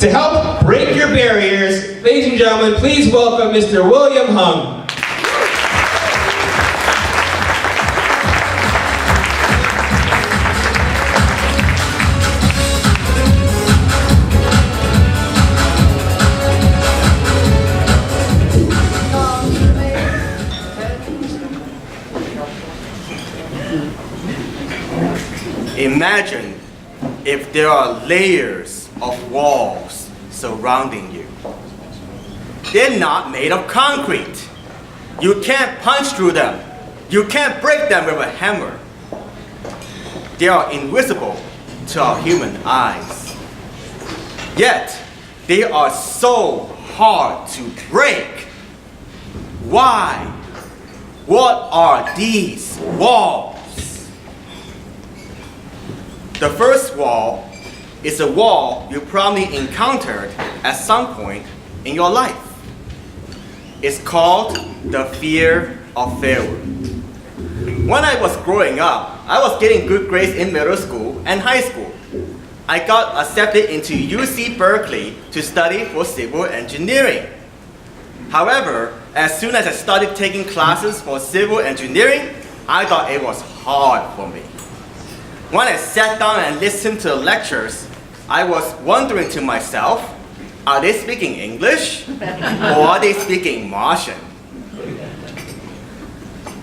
To help break your barriers, ladies and gentlemen, please welcome Mr. William Hung. Imagine if there are layers of walls surrounding you. They're not made of concrete. You can't punch through them. You can't break them with a hammer. They are invisible to our human eyes. Yet, they are so hard to break. Why? What are these walls? The first wall is a wall you probably encountered at some point in your life. It's called the fear of failure. When I was growing up, I was getting good grades in middle school and high school. I got accepted into UC Berkeley to study for civil engineering. However, as soon as I started taking classes for civil engineering, I thought it was hard for me. When I sat down and listened to the lectures, I was wondering to myself, are they speaking English or are they speaking Martian?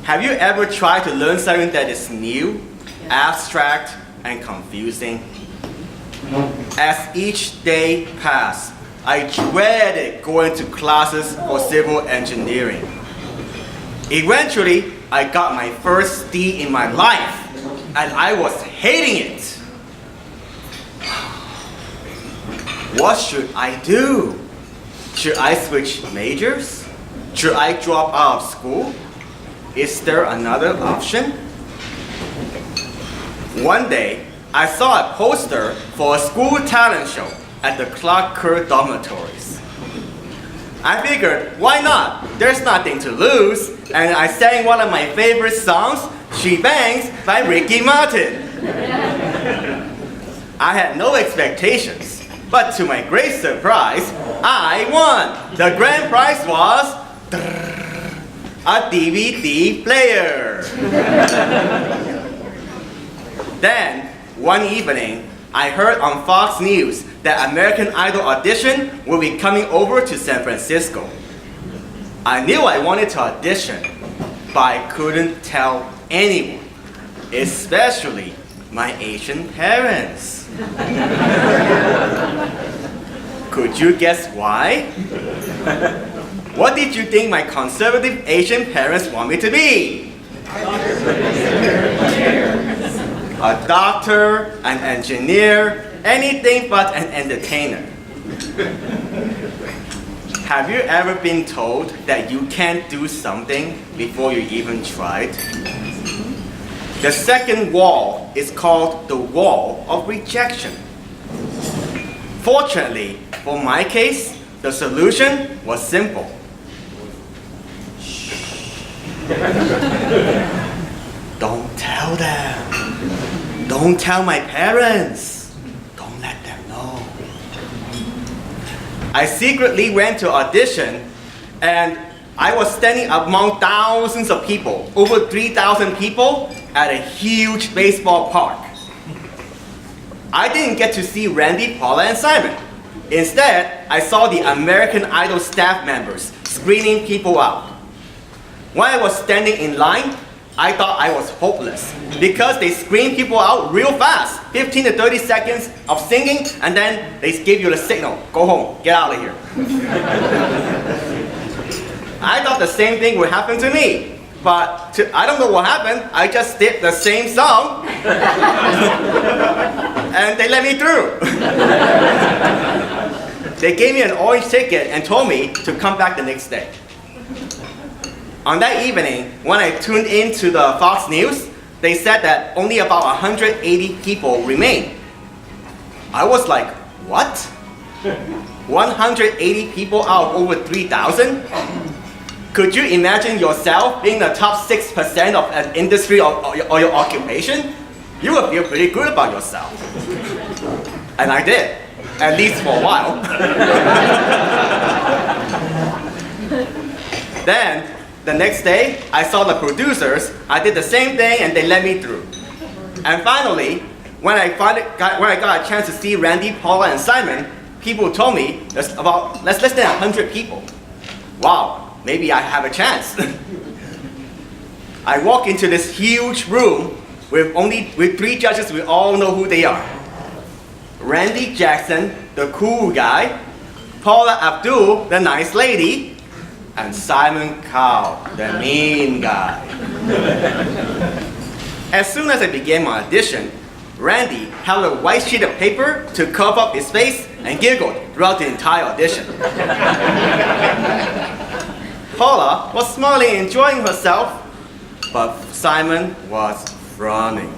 Have you ever tried to learn something that is new, abstract, and confusing? As each day passed, I dreaded going to classes for civil engineering. Eventually, I got my first D in my life, and I was hating it. What should I do? Should I switch majors? Should I drop out of school? Is there another option? One day, I saw a poster for a school talent show at the Clark Kerr dormitories. I figured, why not? There's nothing to lose. And I sang one of my favorite songs, She Bangs by Ricky Martin. I had no expectations, but to my great surprise, I won. The grand prize was a DVD player. Then, one evening, I heard on Fox News that American Idol audition will be coming over to San Francisco. I knew I wanted to audition, but I couldn't tell anyone, especially my Asian parents. Could you guess why? What did you think my conservative Asian parents want me to be? A doctor, an engineer, anything but an entertainer. Have you ever been told that you can't do something before you even tried? The second wall is called the wall of rejection. Fortunately, for my case, the solution was simple. Don't tell them. Don't tell my parents. Don't let them know. I secretly went to audition, and I was standing among thousands of people, over 3,000 people, at a huge baseball park. I didn't get to see Randy, Paula, and Simon. Instead, I saw the American Idol staff members screening people out. When I was standing in line, I thought I was hopeless because they screen people out real fast, 15 to 30 seconds of singing, and then they give you the signal, go home, get out of here. I thought the same thing would happen to me, but I don't know what happened. I just did the same song, and they let me through. They gave me an orange ticket and told me to come back the next day. On that evening, when I tuned into the Fox News, they said that only about 180 people remained. I was like, what? 180 people out of over 3,000? Could you imagine yourself being the top 6% of an industry or your occupation? You would feel pretty good about yourself. And I did. at least for a while. Then, the next day, I saw the producers. I did the same thing and they let me through. And finally, when I got a chance to see Randy, Paula, and Simon, people told me there's about less than 100 people. Wow, maybe I have a chance. I walk into this huge room with 3 judges. We all know who they are. Randy Jackson, the cool guy, Paula Abdul, the nice lady, and Simon Cowell, the mean guy. As soon as I began my audition, Randy held a white sheet of paper to cover up his face and giggled throughout the entire audition. Paula was smiling and enjoying herself, but Simon was frowning.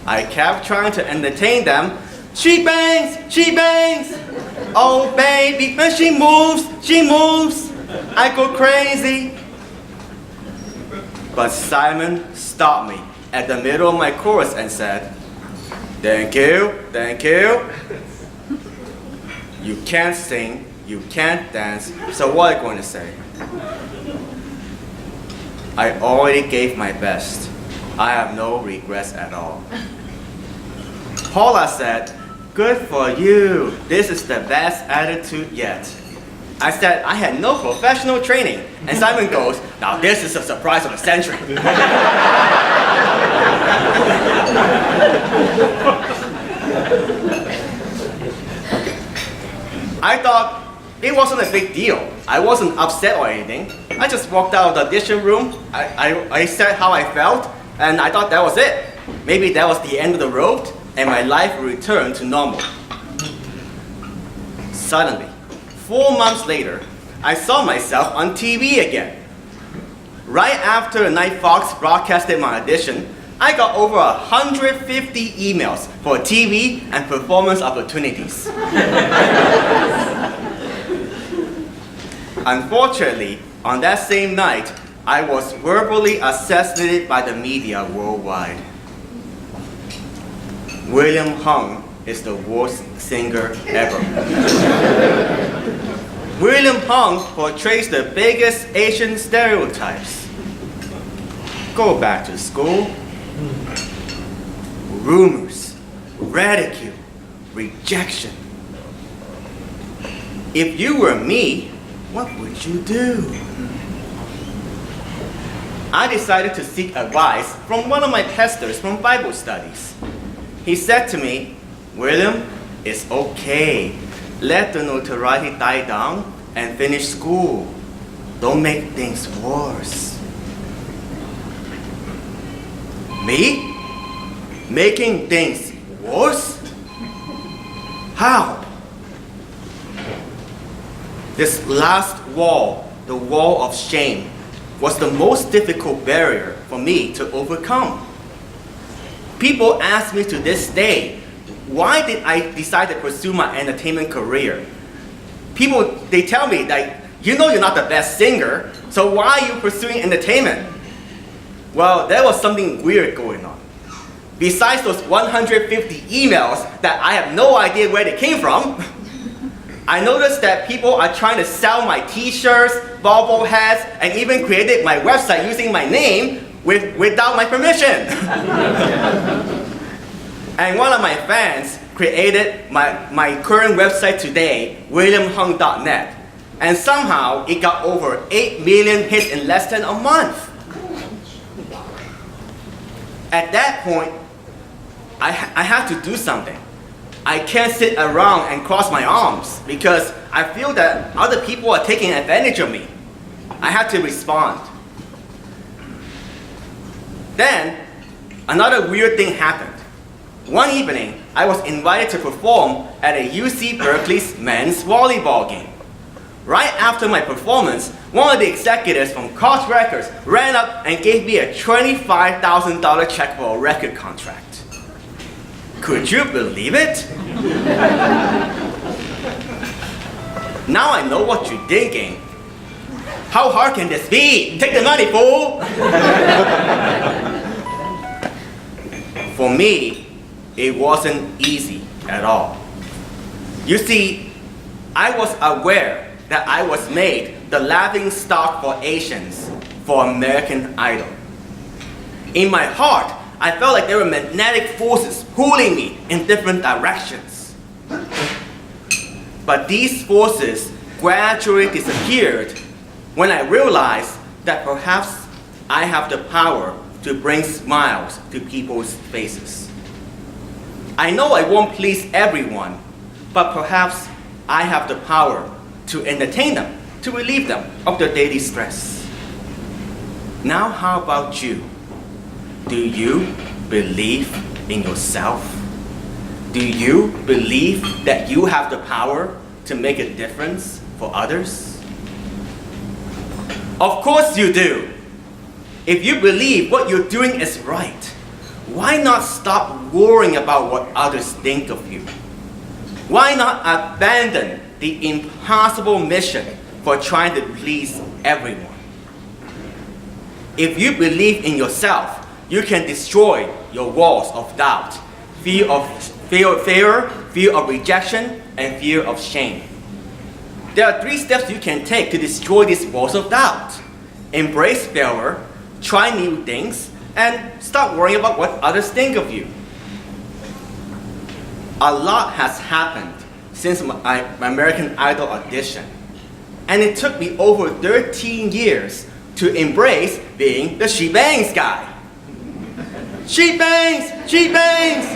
I kept trying to entertain them. She bangs! She bangs! Oh baby, when she moves, I go crazy. But Simon stopped me at the middle of my chorus and said, thank you. You can't sing, you can't dance, so what are you going to say? I already gave my best. I have no regrets at all. Paula said, good for you. This is the best attitude yet. I said, I had no professional training. And Simon goes, now this is a surprise of the century. I thought it wasn't a big deal. I wasn't upset or anything. I just walked out of the audition room. I said how I felt, and I thought that was it. Maybe that was the end of the road, and my life would return to normal. Suddenly, 4 months later, I saw myself on TV again. Right after the night Fox broadcasted my audition, I got over 150 emails for TV and performance opportunities. Unfortunately, on that same night, I was verbally assassinated by the media worldwide. William Hung is the worst singer ever. William Hung portrays the biggest Asian stereotypes. Go back to school. Rumors, ridicule, rejection. If you were me, what would you do? I decided to seek advice from one of my pastors from Bible studies. He said to me, William, it's okay. Let the notoriety die down and finish school. Don't make things worse. Me? Making things worse? How? This last wall, the wall of shame, was the most difficult barrier for me to overcome. People ask me to this day, why did I decide to pursue my entertainment career? People, they tell me that, you know you're not the best singer, so why are you pursuing entertainment? Well, there was something weird going on. Besides those 150 emails that I have no idea where they came from, I noticed that people are trying to sell my t-shirts, bobble hats, and even created my website using my name without my permission. And one of my fans created my current website today, williamhung.net, and somehow it got over 8 million hits in less than a month. At that point, I had to do something. I can't sit around and cross my arms because I feel that other people are taking advantage of me. I had to respond. Then, another weird thing happened. One evening, I was invited to perform at a UC Berkeley's men's volleyball game. Right after my performance, one of the executives from Cost Records ran up and gave me a $25,000 check for a record contract. Could you believe it? Now I know what you're thinking. How hard can this be? Take the money, fool! For me, it wasn't easy at all. You see, I was aware that I was made the laughing stock for Asians for American Idol. In my heart, I felt like there were magnetic forces pulling me in different directions. But these forces gradually disappeared when I realized that perhaps I have the power to bring smiles to people's faces. I know I won't please everyone, but perhaps I have the power to entertain them, to relieve them of their daily stress. Now how about you? Do you believe in yourself? Do you believe that you have the power to make a difference for others? Of course you do. If you believe what you're doing is right, why not stop worrying about what others think of you? Why not abandon the impossible mission for trying to please everyone? If you believe in yourself, you can destroy your walls of doubt, fear of rejection, and fear of shame. There are 3 steps you can take to destroy these walls of doubt. Embrace failure, try new things, and stop worrying about what others think of you. A lot has happened since my American Idol audition, and it took me over 13 years to embrace being the she bangs guy. She bangs, she bangs.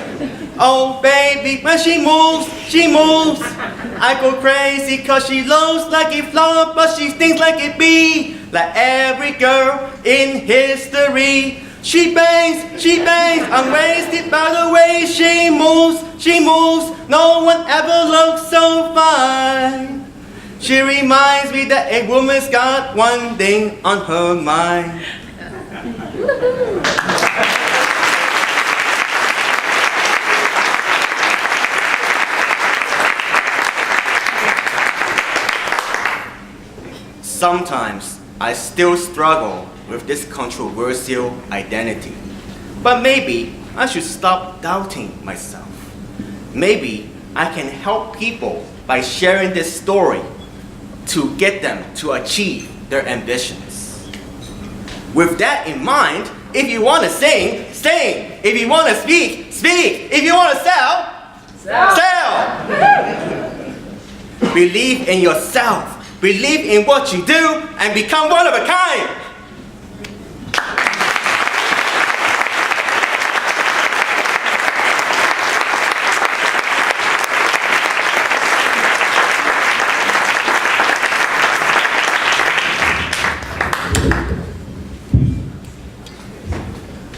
Oh baby, when she moves, she moves. I go crazy cause she looks like a flower, but she stings like a bee, like every girl in history. She bangs, I'm wasted by the way she moves, she moves. No one ever looks so fine. She reminds me that a woman's got one thing on her mind. Sometimes I still struggle with this controversial identity. But maybe I should stop doubting myself. Maybe I can help people by sharing this story to get them to achieve their ambitions. With that in mind, if you want to sing, sing. If you want to speak, speak. If you want to sell, sell. Believe in yourself. Believe in what you do and become one of a kind.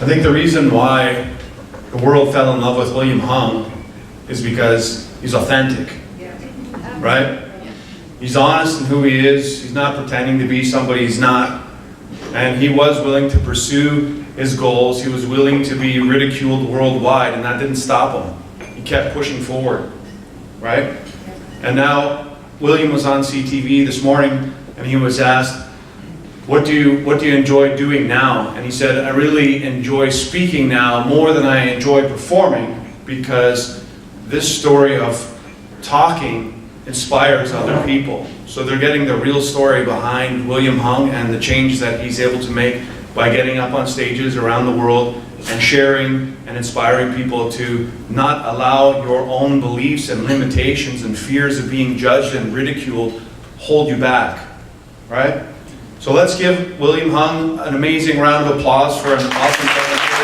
I think the reason why the world fell in love with William Hung is because he's authentic, right? He's honest in who he is. He's not pretending to be somebody he's not. And he was willing to pursue his goals. He was willing to be ridiculed worldwide, and that didn't stop him. He kept pushing forward, right? And now, William was on CTV this morning, and he was asked, what do you enjoy doing now? And he said, I really enjoy speaking now more than I enjoy performing, because this story of talking inspires other people. So they're getting the real story behind William Hung and the change that he's able to make by getting up on stages around the world and sharing and inspiring people to not allow your own beliefs and limitations and fears of being judged and ridiculed hold you back, right? So let's give William Hung an amazing round of applause for an awesome presentation.